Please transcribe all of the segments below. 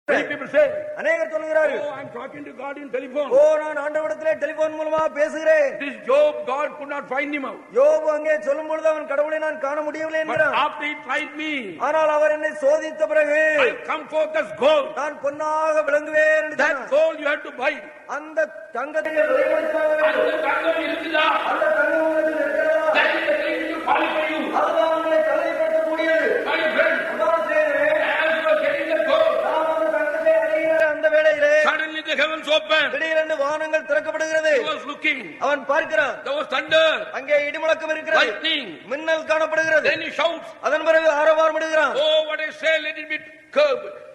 Many people say, அநேகர் சொல்கிறார்கள், "Oh, I'm talking to God in telephone." நான் ஆண்டவரிடத்திலே டெலிபோன் மூலமா பேசுகிறேன். This Job, God could not find him out. யோபு அங்கே சொல்லும் பொழுது அவன் கடவுளை நான் காண முடியவில்லை But என்கிறான். after he tried me, ஆனால் அவர் என்னை சோதித்த பிறகு I come forth as gold. நான் பொன்னாக விளங்குவேன் என்று That சொன்னான். gold you have to buy. அந்த தங்கத்தை வெளிப்படுத்த வேண்டும். அந்த தங்கம் இருக்குதா? அந்த தங்கம் உங்களிடத்தில் இருக்கிறதா? That is the thing to qualify you. அதுதான் உங்களை தலைப்படுத்தக்கூடியது. My friend, அதான் செய்கிறேன். as you are getting the gold, நாம் அந்த தங்கத்தை அடைகிற அந்த வேளையிலே suddenly the heavens opened. திடீரென்று வானங்கள் திறக்கப்படுகிறது. He was looking. அவன் பார்க்கிறான். There was thunder, அங்கே இடிமுழக்கம் இருக்கிறது. lightning. மின்னல் காணப்படுகிறது. Then he shouts, அதன் பிறகு ஆரவாரமிடுகிறான். "Oh, what I say, let it be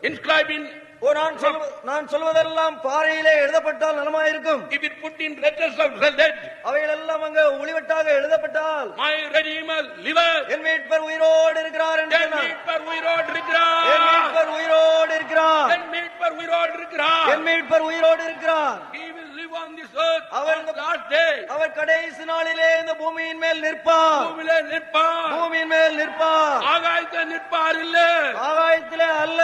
inscribed in. நான் சொல்வதெல்லாம் பாறையிலே எழுதப்பட்டால் நலமாயிருக்கும். If it put in letters of lead, அவைகள் எல்லாம் அங்க ஒளிவட்டாக எழுதப்பட்டால் my Redeemer liveth." என் மீட்பர் உயிரோடு இருக்கிறார் என்று என் சொன்னான். மீட்பர் உயிரோடு இருக்கிறார். என் மீட்பர் உயிரோடு இருக்கிறார். என் மீட்பர் உயிரோடு இருக்கிறார். என் மீட்பர் உயிரோடு இருக்கிறார். He will live on this earth our on the last day. அவர் கடைசி நாளிலே இந்த பூமியின் மேல் நிற்பார். பூமியிலே நிற்பார். பூமியின் மேல் நிற்பார். ஆகாயத்திலே நிற்பார் இல்ல. ஆகாயத்திலே அல்ல.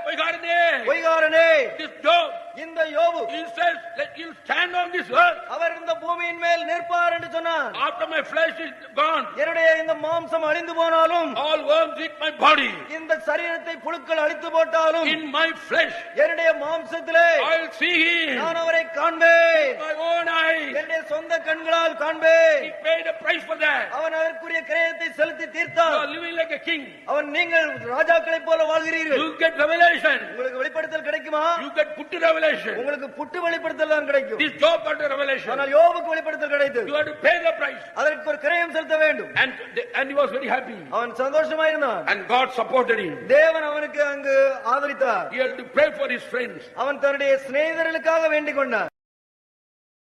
பொய்காரனே, பொய்காரனே, this Job, இந்த யோபு he says that he'll stand on this earth அவர் இந்த பூமியின் மேல் நிற்பார் என்று சொன்னார். after my flesh is gone. என்னுடைய இந்த மாம்சம் அழிந்து போனாலும், All worms eat my body. இந்த சரீரத்தை புழுக்கள் அழித்து போட்டாலும், In my flesh என்னுடைய மாம்சத்திலே I'll see him. நான் அவரை காண்பேன். My own eyes. என்னுடைய சொந்த கண்களால் காண்பேன். He paid a price for that. அவன் அதற்குரிய கிரயத்தை செலுத்தி You தீர்த்தான். are living like a king. அவன் நீங்கள் ராஜாக்களைப் போல வாழ்கிறீர்கள். You get revelation. உங்களுக்கு வெளிப்படுத்தல் கிடைக்குமா? You get put to revelation. உங்களுக்கு புட்டு வெளிப்படுத்தல் தான் கிடைக்கும். This Job got a revelation. ஆனால் யோபுக்கு வெளிப்படுத்தல் கிடைத்தது. You have to pay the price. அதற்கு ஒரு கிரயம் செலுத்த வேண்டும். And he was very happy. அவன் சந்தோஷமா இருந்தான். And God supported him. தேவன் அவனுக்கு அங்கு ஆதரித்தார். He had to pray for his friends. அவன் தன்னுடைய சிநேகிதர்களுக்காக வேண்டிக் கொண்டான்.